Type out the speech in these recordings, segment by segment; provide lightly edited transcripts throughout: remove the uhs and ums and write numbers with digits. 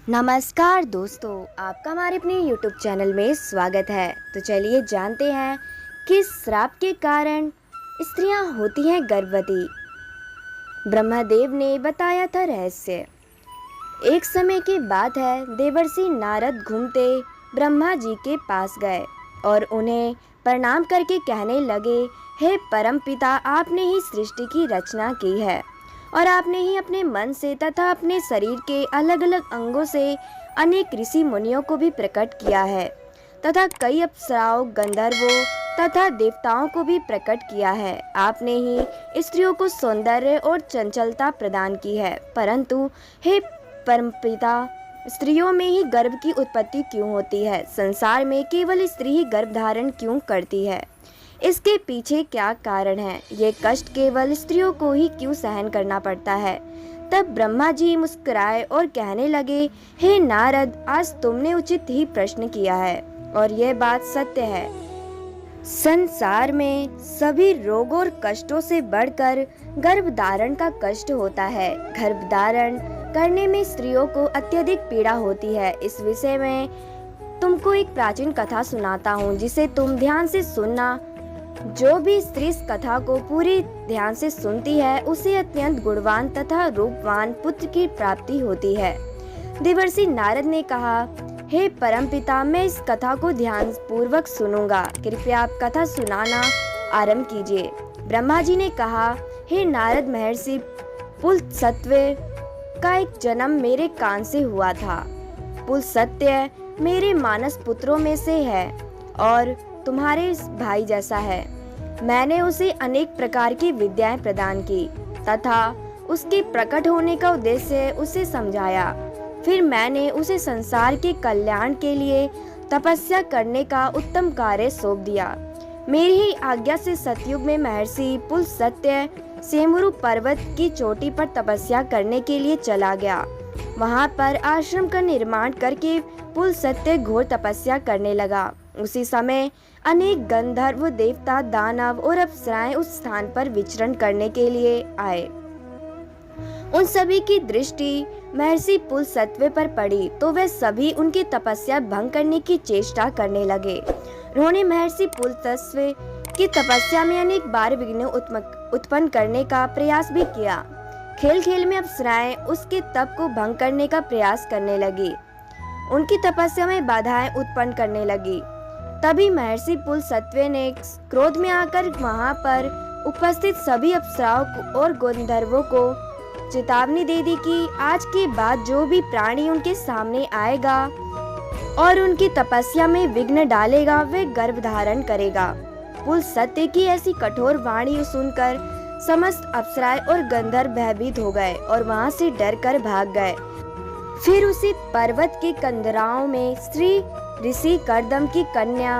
नमस्कार दोस्तों, आपका हमारे अपने YouTube चैनल में स्वागत है। तो चलिए जानते हैं किस श्राप के कारण स्त्रियां होती हैं गर्भवती। ब्रह्मदेव ने बताया था रहस्य। एक समय की बात है, देवर्षि नारद घूमते ब्रह्मा जी के पास गए और उन्हें प्रणाम करके कहने लगे, हे परमपिता, आपने ही सृष्टि की रचना की है और आपने ही अपने मन से तथा अपने शरीर के अलग अलग अंगों से अनेक ऋषि मुनियों को भी प्रकट किया है तथा कई अप्सराओं, गंधर्वों तथा देवताओं को भी प्रकट किया है। आपने ही स्त्रियों को सौंदर्य और चंचलता प्रदान की है, परंतु हे परमपिता, स्त्रियों में ही गर्भ की उत्पत्ति क्यों होती है? संसार में केवल स्त्री ही गर्भ धारण क्यों करती है? इसके पीछे क्या कारण है? ये कष्ट केवल स्त्रियों को ही क्यों सहन करना पड़ता है? तब ब्रह्मा जी मुस्कुराए और कहने लगे, हे नारद, आज तुमने उचित ही प्रश्न किया है और यह बात सत्य है। संसार में सभी रोगों और कष्टों से बढ़कर गर्भधारण का कष्ट होता है। गर्भधारण करने में स्त्रियों को अत्यधिक पीड़ा होती है। इस विषय में तुमको एक प्राचीन कथा सुनाता हूँ, जिसे तुम ध्यान से सुनना। जो भी स्त्री इस कथा को पूरी ध्यान से सुनती है, उसे अत्यंत गुणवान तथा रूपवान पुत्र की प्राप्ति होती है। देवर्षि नारद ने कहा, हे परमपिता, मैं इस कथा को ध्यान पूर्वक सुनूंगा, कृपया आप कथा सुनाना आरंभ कीजिए। ब्रह्मा जी ने कहा, हे नारद महर्षि, पुलत्सत्य का एक जन्म मेरे कान से हुआ था। पुलत्सत्य मेरे मानस पुत्रों में से है और तुम्हारे भाई जैसा है। मैंने उसे अनेक प्रकार की विद्याएं प्रदान की तथा उसके प्रकट होने का उद्देश्य उसे समझाया। फिर मैंने उसे संसार के कल्याण के लिए तपस्या करने का उत्तम कार्य सौंप दिया। मेरी ही आज्ञा से सतयुग में महर्षि पुलत्सत्य सेमुरु पर्वत की चोटी पर तपस्या करने के लिए चला गया। वहां पर आश्रम का निर्माण करके पुलत्सत्य घोर तपस्या करने लगा। उसी समय अनेक गंधर्व, देवता, दानव और अप्सराएं उस स्थान पर विचरण करने के लिए आए। उन सभी की दृष्टि महर्षि पुलत्सत्य पर पड़ी तो वे सभी उनकी तपस्या भंग करने की चेष्टा करने लगे। उन्होंने महर्षि पुलत्सत्य की तपस्या में अनेक बार विघ्न उत्पन्न करने का प्रयास भी किया। खेल खेल में अप्सराएं उसके तप को भंग करने का प्रयास करने लगी, उनकी तपस्या में बाधाएं उत्पन्न करने लगी। तभी महर्षि पुलत्सत्य ने क्रोध में आकर वहां पर उपस्थित सभी अप्सराओं और गंधर्वों को चेतावनी दे दी कि आज के बाद जो भी प्राणी उनके सामने आएगा और उनकी तपस्या में विघ्न डालेगा, वे गर्भ धारण करेगा। पुलत्सत्य की ऐसी कठोर वाणी सुनकर समस्त अप्सराएं और गंधर्व भयभीत हो गए और वहां से डरकर भाग गए। फिर उसी पर्वत के कंदराओं में श्री ऋषि कर्दम की कन्या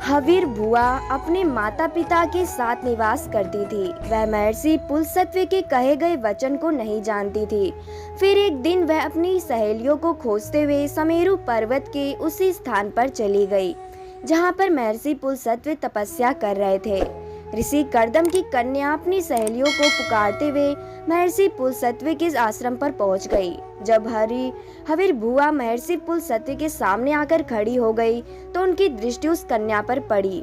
हविर्भुआ अपने माता पिता के साथ निवास करती थी। वह महर्षि पुलत्सत्य के कहे गए वचन को नहीं जानती थी। फिर एक दिन वह अपनी सहेलियों को खोजते हुए समेरु पर्वत के उसी स्थान पर चली गई जहां पर महर्षि पुलत्सत्य तपस्या कर रहे थे। ऋषि कर्दम की कन्या अपनी सहेलियों को पुकारते हुए महर्षि पुलत्सत्य के आश्रम पर पहुंच गई। जब हविर्भुआ महर्षि पुलत्सत्य के सामने आकर खड़ी हो गई तो उनकी दृष्टि उस कन्या पर पड़ी।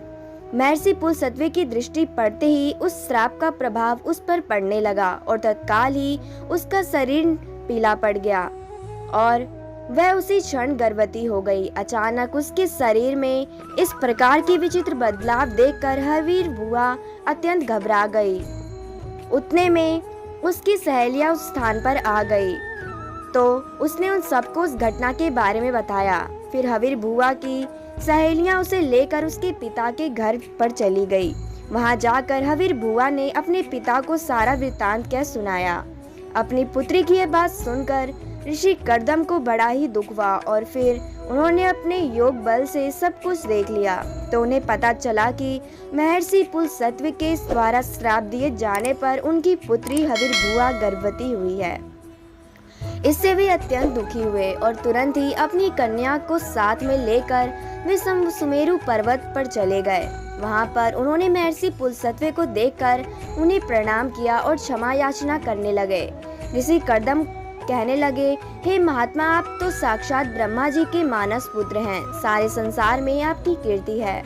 महर्षि पुलत्सत्य की दृष्टि पड़ते ही उस श्राप का प्रभाव उस पर पड़ने लगा और तत्काल ही उसका शरीर पीला पड़ गया और वह उसी क्षण गर्भवती हो गई। अचानक उसके शरीर में इस प्रकार के विचित्र बदलाव देखकर हविर्भुआ अत्यंत घबरा गई। उतने में उसकी सहेलियां उस स्थान पर आ गई तो उसने उन सबको उस घटना के बारे में बताया। फिर हविर्भुआ की सहेलियां उसे लेकर उसके पिता के घर पर चली गई। वहां जाकर हविर्भुआ ने अपने पिता को सारा वृत्तांत कह सुनाया। अपनी पुत्री की यह बात सुनकर ऋषि कर्दम को बड़ा ही दुख हुआ और फिर उन्होंने अपने योग बल से सब कुछ देख लिया तो उन्हें पता चला कि महर्षि पुलत्सत्य के द्वारा श्राप दिए जाने पर उनकी पुत्री हविर्भुआ गर्भवती हुई है। इससे वे अत्यंत दुखी हुए और तुरंत ही अपनी कन्या को साथ में लेकर वे सुमेरु पर्वत पर चले गए। वहां पर उन्होंने महर्षि पुलत्सत्य को देखकर उन्हें प्रणाम किया और क्षमा याचना करने लगे। ऋषि कर्दम कहने लगे, हे महात्मा, आप तो साक्षात ब्रह्मा जी के मानस पुत्र हैं। सारे संसार में आपकी कीर्ति है।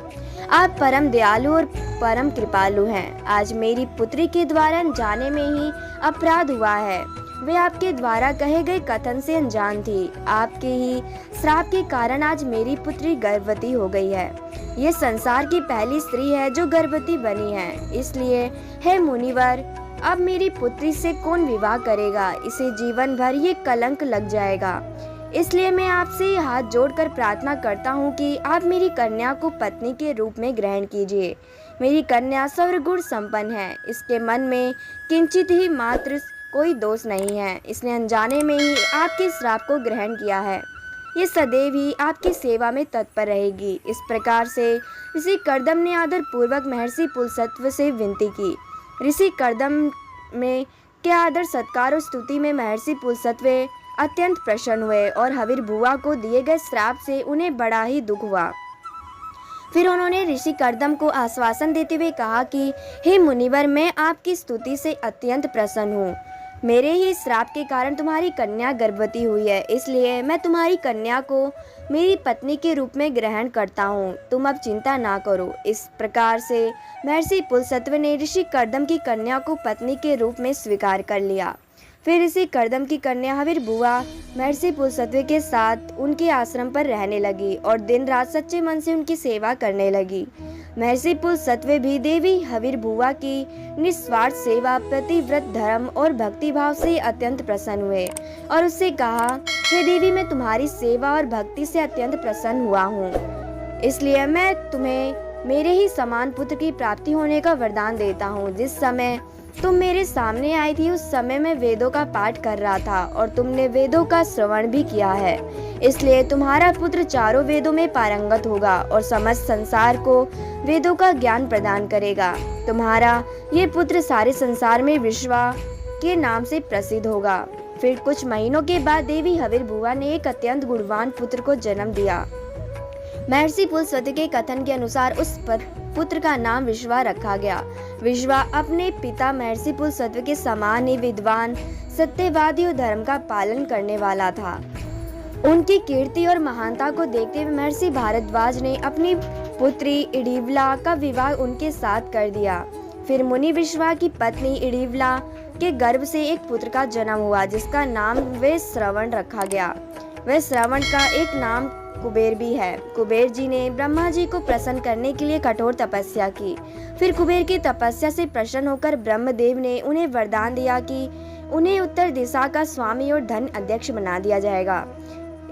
आप परम दयालु और परम कृपालु हैं। आज मेरी पुत्री के द्वारा जाने में ही अपराध हुआ है। वे आपके द्वारा कहे गए कथन से अनजान थी। आपके ही श्राप के कारण आज मेरी पुत्री गर्भवती हो गई है। ये संसार की पहली स्त्री है जो गर्भवती बनी है। इसलिए हे मुनिवर, अब मेरी पुत्री से कौन विवाह करेगा? इसे जीवन भर ये कलंक लग जाएगा। इसलिए मैं आपसे हाथ जोड़कर प्रार्थना करता हूँ कि आप मेरी कन्या को पत्नी के रूप में ग्रहण कीजिए। मेरी कन्या सर्वगुण संपन्न है। इसके मन में किंचित ही मात्र कोई दोष नहीं है। इसने अनजाने में ही आपके श्राप को ग्रहण किया है। ये सदैव ही आपकी सेवा में तत्पर रहेगी। इस प्रकार से ऋषि कर्दम ने आदर पूर्वक महर्षि पुलसत्व से विनती की। ऋषि कर्दम में के आदर सत्कार और स्तुति में महर्षि पुलसत्व अत्यंत प्रसन्न हुए और हविर भुआ को दिए गए श्राप से उन्हें बड़ा ही दुख हुआ। फिर उन्होंने ऋषि कर्दम को आश्वासन देते हुए कहा कि हे मुनिवर, मैं आपकी स्तुति से अत्यंत प्रसन्न हूँ। मेरे ही श्राप के कारण तुम्हारी कन्या गर्भवती हुई है, इसलिए मैं तुम्हारी कन्या को मेरी पत्नी के रूप में ग्रहण करता हूँ। तुम अब चिंता ना करो। इस प्रकार से महर्षि पुलसत्व ने ऋषि कर्दम की कन्या को पत्नी के रूप में स्वीकार कर लिया। फिर ऋषि कर्दम की कन्या हविर भुआ महर्षि पुलसत्व के साथ उनके आश्रम पर रहने लगी और दिन रात सच्चे मन से उनकी सेवा करने लगी। महर्षि पुलसत्व भी देवी हविर भुआ की निस्वार्थ सेवा, प्रतिव्रत धर्म और भक्ति भाव से अत्यंत प्रसन्न हुए और उससे कहा, हे देवी, मैं तुम्हारी सेवा और भक्ति से अत्यंत प्रसन्न हुआ हूँ। इसलिए मैं तुम्हें मेरे ही समान पुत्र की प्राप्ति होने का वरदान देता हूँ। जिस समय तुम मेरे सामने आई थी उस समय मैं वेदों का पाठ कर रहा था और तुमने वेदों का श्रवण भी किया है। इसलिए तुम्हारा पुत्र चारों वेदों में पारंगत होगा और समस्त संसार को वेदों का ज्ञान प्रदान करेगा। तुम्हारा ये पुत्र सारे संसार में विश्वा के नाम से प्रसिद्ध होगा। फिर कुछ महीनों के बाद देवी हविर भुआ ने एक अत्यंत गुणवान पुत्र को जन्म दिया। महर्षि पुलस्त्य के कथन के अनुसार उस पुत्र का नाम विश्वा रखा गया। विश्वा अपने पिता महर्षि पुलस्त्य के समान ही विद्वान, सत्यवादी और धर्म का पालन करने वाला था। उनकी कीर्ति और महानता को देखते हुए महर्षि भारद्वाज ने अपनी पुत्री इडिवला का विवाह उनके साथ कर दिया। फिर मुनि विश्वा की पत्नी इडिवला के गर्भ से एक पुत्र का जन्म हुआ जिसका नाम वैश्रवण रखा गया। वैश्रवण का एक नाम कुबेर भी है। कुबेर जी ने ब्रह्मा जी को प्रसन्न करने के लिए कठोर तपस्या की। फिर कुबेर की तपस्या से प्रसन्न होकर ब्रह्मदेव ने उन्हें वरदान दिया कि उन्हें उत्तर दिशा का स्वामी और धन अध्यक्ष बना दिया जाएगा।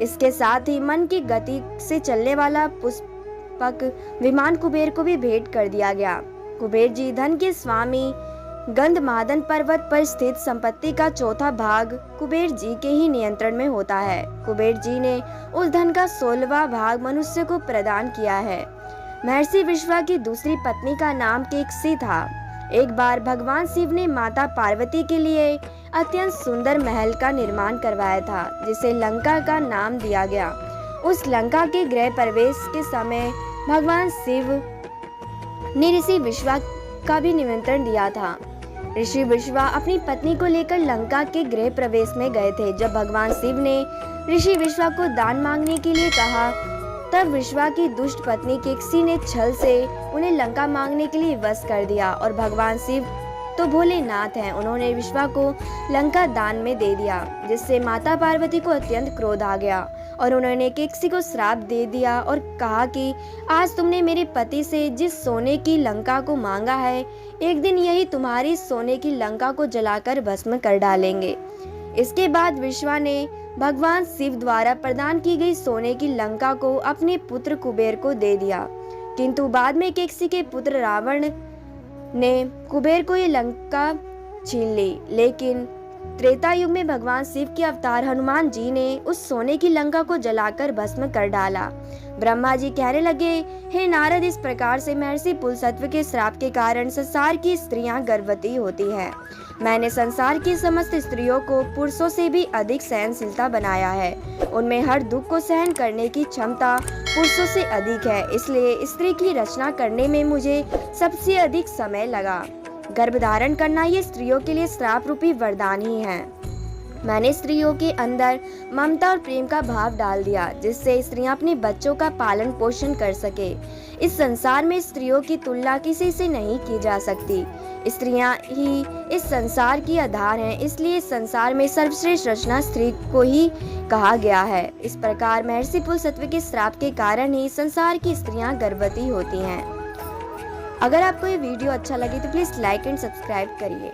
इसके साथ ही मन की गति से चलने वाला पुष्पक विमान कुबेर को भी भेंट कर दिया गया। कुबेर जी धन के स्वामी। गंधमादन पर्वत पर स्थित संपत्ति का चौथा भाग कुबेर जी के ही नियंत्रण में होता है। कुबेर जी ने उस धन का 16वां भाग मनुष्य को प्रदान किया है। महर्षि विश्वा की दूसरी पत्नी का नाम केकसी था। एक बार भगवान शिव ने माता पार्वती के लिए अत्यंत सुंदर महल का निर्माण करवाया था जिसे लंका का नाम दिया गया। उस लंका के गृह प्रवेश के समय भगवान शिव ने ऋषि विश्वा का भी निमंत्रण दिया था। ऋषि विश्वा अपनी पत्नी को लेकर लंका के गृह प्रवेश में गए थे। जब भगवान शिव ने ऋषि विश्वा को दान मांगने के लिए कहा तब विश्वा की दुष्ट पत्नी केकसी ने छल से उन्हें लंका मांगने के लिए वश कर दिया और भगवान शिव तो भोलेनाथ हैं, उन्होंने विश्वा को लंका दान में दे दिया जिससे माता पार्वती को अत्यंत क्रोध आ गया और उन्होंने केकसी को श्राप दे दिया और कहा कि आज तुमने मेरे पति से जिस सोने की लंका को मांगा है एक दिन यही तुम्हारी सोने की लंका को जलाकर भस्म कर डालेंगे। इसके बाद विश्वा ने भगवान शिव द्वारा प्रदान की गई सोने की लंका को अपने पुत्र कुबेर को दे दिया, किंतु बाद में केकसी के पुत्र रावण ने कुबेर को ये लंका छीन ली। लेकिन त्रेता युग में भगवान शिव के अवतार हनुमान जी ने उस सोने की लंका को जलाकर भस्म कर डाला। ब्रह्मा जी कहने लगे, हे नारद, इस प्रकार से महर्षि पुलस्त्य के श्राप के कारण संसार की स्त्रियां गर्भवती होती हैं। मैंने संसार की समस्त स्त्रियों को पुरुषों से भी अधिक सहनशीलता बनाया है। उनमें हर दुख को सहन करने की क्षमता पुरुषों से अधिक है, इसलिए स्त्री की रचना करने में मुझे सबसे अधिक समय लगा। गर्भधारण करना ये स्त्रियों के लिए श्राप रूपी वरदान ही है। मैंने स्त्रियों के अंदर ममता और प्रेम का भाव डाल दिया, जिससे स्त्रियां अपने बच्चों का पालन पोषण कर सके। इस संसार में स्त्रियों की तुलना किसी से नहीं की जा सकती। स्त्रियां ही इस संसार की आधार हैं, इसलिए इस संसार में सर्वश्रेष्ठ रचना स्त्री को ही कहा गया है। इस प्रकार महर्षि पुलस्त्य के श्राप के कारण ही संसार की स्त्रियां गर्भवती होती हैं। अगर आपको ये वीडियो अच्छा लगे तो प्लीज़ लाइक एंड सब्सक्राइब करिए।